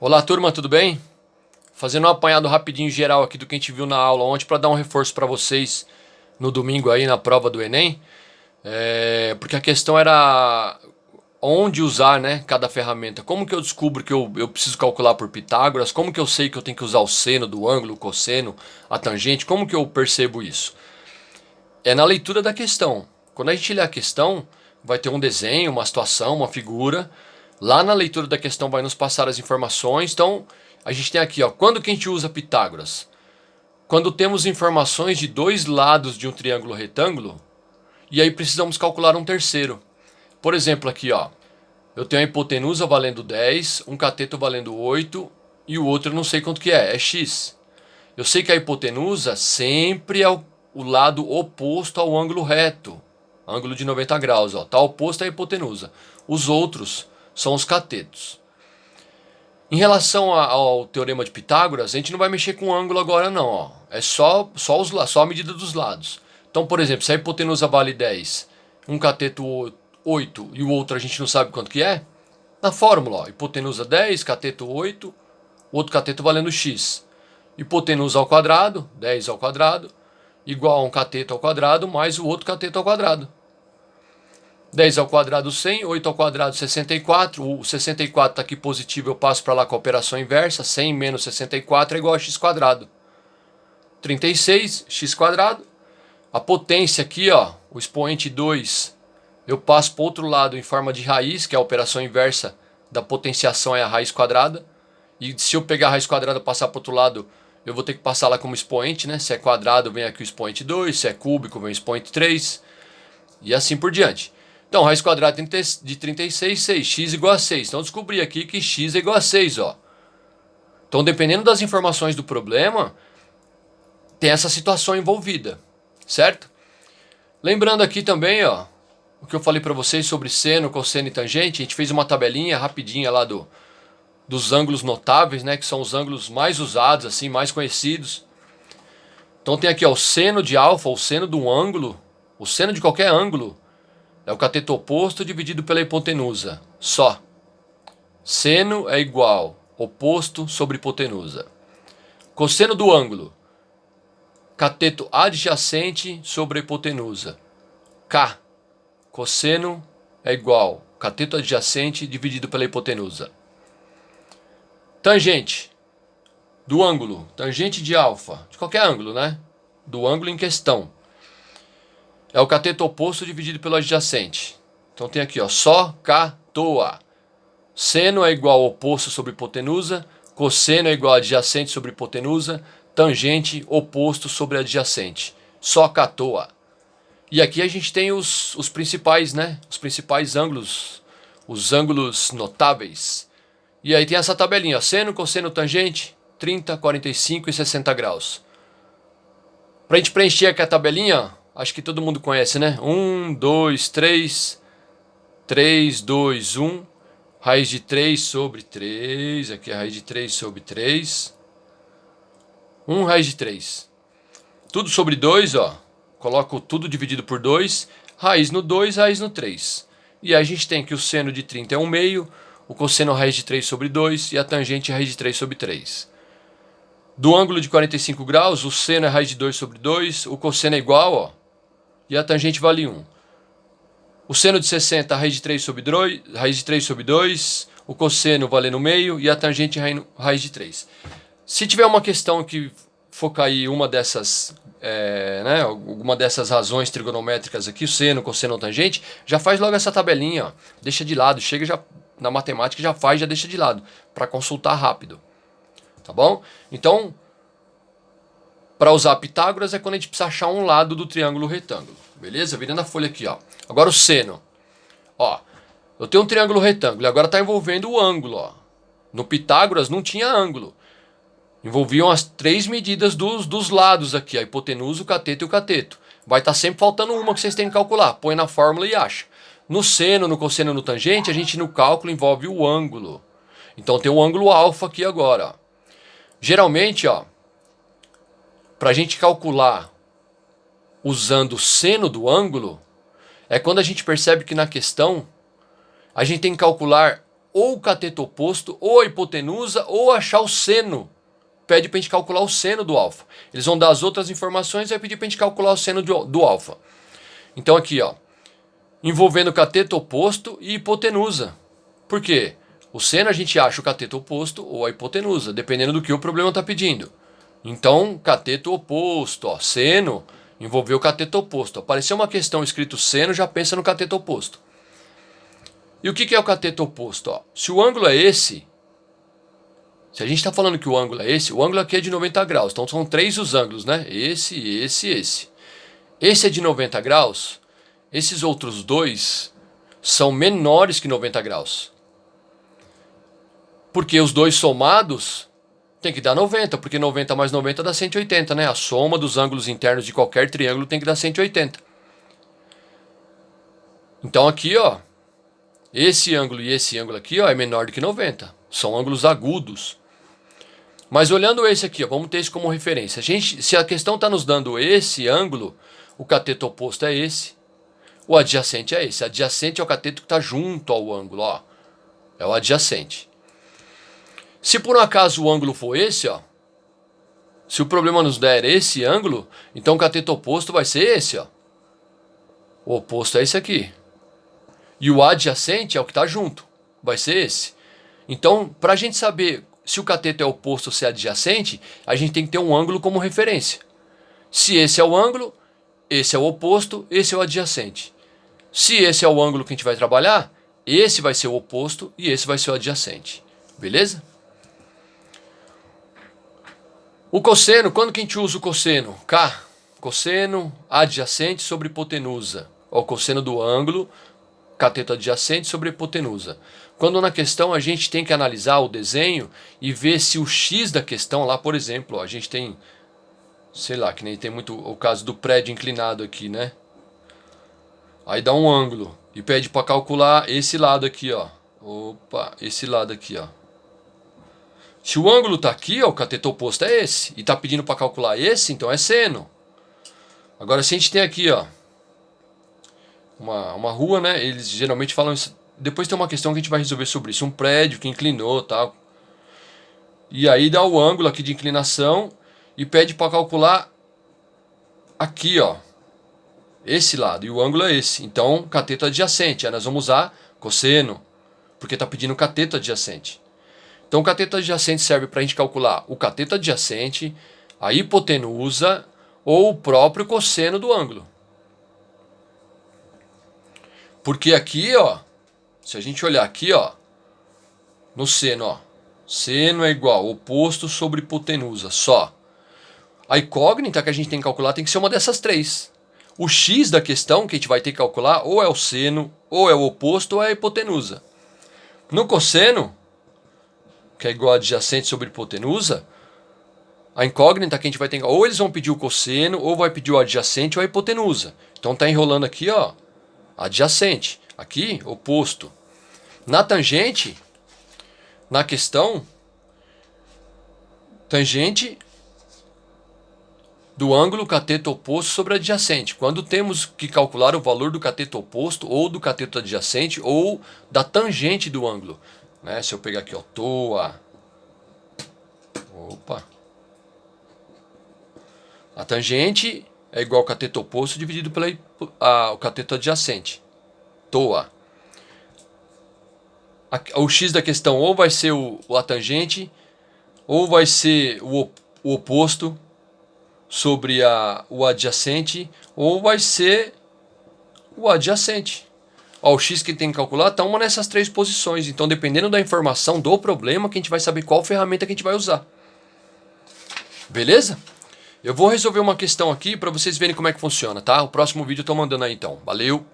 Olá turma, tudo bem? Fazendo um apanhado rapidinho geral aqui do que a gente viu na aula ontem para dar um reforço para vocês no domingo aí na prova do Enem. Porque a questão era onde usar, né, cada ferramenta. Como que eu descubro que eu preciso calcular por Pitágoras? Como que eu sei que eu tenho que usar o seno do ângulo, o cosseno, a tangente? Como que eu percebo isso? É na leitura da questão. Quando a gente lê a questão, vai ter um desenho, uma situação, uma figura. Lá na leitura da questão vai nos passar as informações. Então, a gente tem aqui, ó, quando que a gente usa Pitágoras? Quando temos informações de dois lados de um triângulo retângulo, e aí precisamos calcular um terceiro. Por exemplo, aqui, ó, eu tenho a hipotenusa valendo 10, um cateto valendo 8, e o outro eu não sei quanto que é x. Eu sei que a hipotenusa sempre é o lado oposto ao ângulo reto, ângulo de 90 graus, ó, tá oposto à hipotenusa. Os outros são os catetos. Em relação ao teorema de Pitágoras, a gente não vai mexer com o ângulo agora não, ó. É só a medida dos lados. Então, por exemplo, se a hipotenusa vale 10, um cateto 8 e o outro a gente não sabe quanto que é, na fórmula, ó, hipotenusa 10, cateto 8, o outro cateto valendo x. Hipotenusa ao quadrado, 10 ao quadrado, igual a um cateto ao quadrado, mais o outro cateto ao quadrado. 10 ao quadrado 100, 8 ao quadrado 64, o 64 está aqui positivo, eu passo para lá com a operação inversa, 100 menos 64 é igual a x quadrado. 36, x quadrado. A potência aqui, ó, o expoente 2, eu passo para o outro lado em forma de raiz, que é a operação inversa da potenciação, é a raiz quadrada. E se eu pegar a raiz quadrada e passar para o outro lado, eu vou ter que passar lá como expoente, né? Se é quadrado, vem aqui o expoente 2, se é cúbico, vem o expoente 3, e assim por diante. Então, raiz quadrada de 36, 6, x igual a 6. Então, eu descobri aqui que x é igual a 6, ó. Então, dependendo das informações do problema, tem essa situação envolvida, certo? Lembrando aqui também, ó, o que eu falei para vocês sobre seno, cosseno e tangente, a gente fez uma tabelinha rapidinha lá dos ângulos notáveis, né, que são os ângulos mais usados, assim, mais conhecidos. Então, tem aqui, ó, o seno de alfa, o seno de um ângulo, o seno de qualquer ângulo, é o cateto oposto dividido pela hipotenusa. Só. Seno é igual oposto sobre hipotenusa. Cosseno do ângulo. Cateto adjacente sobre a hipotenusa. K. Cosseno é igual cateto adjacente dividido pela hipotenusa. Tangente. Do ângulo. Tangente de alfa. De qualquer ângulo, né? Do ângulo em questão. É o cateto oposto dividido pelo adjacente. Então tem aqui, ó, só catoa. Seno é igual ao oposto sobre hipotenusa, cosseno é igual a adjacente sobre hipotenusa, tangente oposto sobre adjacente. Só catoa. E aqui a gente tem os principais, né? Os principais ângulos, os ângulos notáveis. E aí tem essa tabelinha, ó, seno, cosseno, tangente, 30, 45 e 60 graus. Para a gente preencher aqui a tabelinha, acho que todo mundo conhece, né? 1, 2, 3, 3, 2, 1, raiz de 3 sobre 3, aqui é a raiz de 3 sobre 3, 1 raiz de 3. Tudo sobre 2, ó, coloco tudo dividido por 2, raiz no 2, raiz no 3. E aí a gente tem que o seno de 30 é 1 meio, o cosseno raiz de 3 sobre 2 e a tangente raiz de 3 sobre 3. Do ângulo de 45 graus, o seno é raiz de 2 sobre 2, o cosseno é igual, ó, e a tangente vale 1. O seno de 60, raiz de 3 sobre 2, raiz de 3 sobre 2, o cosseno valendo meio e a tangente raiz de 3. Se tiver uma questão que for cair uma dessas, né, alguma dessas razões trigonométricas aqui, o seno, cosseno ou tangente, já faz logo essa tabelinha, ó, deixa de lado, chega já na matemática, já faz, já deixa de lado, para consultar rápido. Tá bom? Então, para usar Pitágoras é quando a gente precisa achar um lado do triângulo retângulo. Beleza? Virando a folha aqui, ó. Agora o seno. Ó, eu tenho um triângulo retângulo e agora está envolvendo o ângulo, ó. No Pitágoras não tinha ângulo. Envolviam as três medidas dos lados aqui, a hipotenusa, o cateto e o cateto. Vai estar sempre faltando uma que vocês têm que calcular. Põe na fórmula e acha. No seno, no cosseno, no tangente, a gente no cálculo envolve o ângulo. Então tem o ângulo alfa aqui agora, ó. Geralmente, ó, para a gente calcular usando o seno do ângulo, é quando a gente percebe que na questão a gente tem que calcular ou o cateto oposto, ou a hipotenusa, ou achar o seno. Pede para a gente calcular o seno do alfa. Eles vão dar as outras informações e vai pedir para a gente calcular o seno do alfa. Então aqui, ó, envolvendo cateto oposto e hipotenusa. Por quê? O seno a gente acha o cateto oposto ou a hipotenusa, dependendo do que o problema está pedindo. Então, cateto oposto, ó, seno, envolveu o cateto oposto. Apareceu uma questão escrito seno, já pensa no cateto oposto. E o que é o cateto oposto? Ó? Se o ângulo é esse, se a gente está falando que o ângulo é esse, o ângulo aqui é de 90 graus. Então são 3 os ângulos, né? Esse, esse e esse. Esse é de 90 graus. Esses outros dois são menores que 90 graus. Porque os dois somados tem que dar 90, porque 90 mais 90 dá 180, né? A soma dos ângulos internos de qualquer triângulo tem que dar 180. Então aqui, ó, esse ângulo e esse ângulo aqui, ó, é menor do que 90. São ângulos agudos. Mas olhando esse aqui, ó, vamos ter isso como referência. Se a questão está nos dando esse ângulo, o cateto oposto é esse. O adjacente é esse. Adjacente é o cateto que está junto ao ângulo, ó. É o adjacente. Se por um acaso o ângulo for esse, ó, se o problema nos der esse ângulo, então o cateto oposto vai ser esse, ó. O oposto é esse aqui. E o adjacente é o que está junto, vai ser esse. Então, para a gente saber se o cateto é oposto ou se é adjacente, a gente tem que ter um ângulo como referência. Se esse é o ângulo, esse é o oposto, esse é o adjacente. Se esse é o ângulo que a gente vai trabalhar, esse vai ser o oposto e esse vai ser o adjacente. Beleza? O cosseno, quando que a gente usa o cosseno? K, cosseno adjacente sobre hipotenusa. Ó, o cosseno do ângulo, cateto adjacente sobre hipotenusa. Quando na questão a gente tem que analisar o desenho e ver se o x da questão lá, por exemplo, ó, a gente tem, sei lá, que nem tem muito o caso do prédio inclinado aqui, né? Aí dá um ângulo e pede para calcular esse lado aqui, ó. Opa, esse lado aqui, ó. Se o ângulo está aqui, ó, o cateto oposto é esse, e está pedindo para calcular esse, então é seno. Agora, se a gente tem aqui, ó, uma rua, né, eles geralmente falam isso. Depois tem uma questão que a gente vai resolver sobre isso, um prédio que inclinou, tal. E aí dá o ângulo aqui de inclinação e pede para calcular aqui, ó, esse lado, e o ângulo é esse. Então, cateto adjacente, aí nós vamos usar cosseno, porque está pedindo cateto adjacente. Então o cateto adjacente serve para a gente calcular o cateto adjacente, a hipotenusa ou o próprio cosseno do ângulo. Porque aqui, ó, se a gente olhar aqui, ó, no seno, ó, seno é igual oposto sobre hipotenusa, só. A incógnita que a gente tem que calcular tem que ser uma dessas três. O x da questão que a gente vai ter que calcular ou é o seno, ou é o oposto, ou é a hipotenusa. No cosseno, que é igual a adjacente sobre hipotenusa, a incógnita que a gente vai ter, ou eles vão pedir o cosseno, ou vai pedir o adjacente ou a hipotenusa. Então tá enrolando aqui, ó, adjacente. Aqui, oposto. Na tangente, na questão, tangente do ângulo cateto oposto sobre adjacente. Quando temos que calcular o valor do cateto oposto, ou do cateto adjacente, ou da tangente do ângulo. Né? Se eu pegar aqui, ó, toa. Opa. A tangente é igual ao cateto oposto dividido pelo o cateto adjacente. Toa. O x da questão ou vai ser a tangente, ou vai ser o oposto sobre o adjacente, ou vai ser o adjacente. Ó, o x que tem que calcular está uma dessas três posições. Então, dependendo da informação do problema, que a gente vai saber qual ferramenta que a gente vai usar. Beleza? Eu vou resolver uma questão aqui para vocês verem como é que funciona, tá? O próximo vídeo eu tô mandando aí então. Valeu!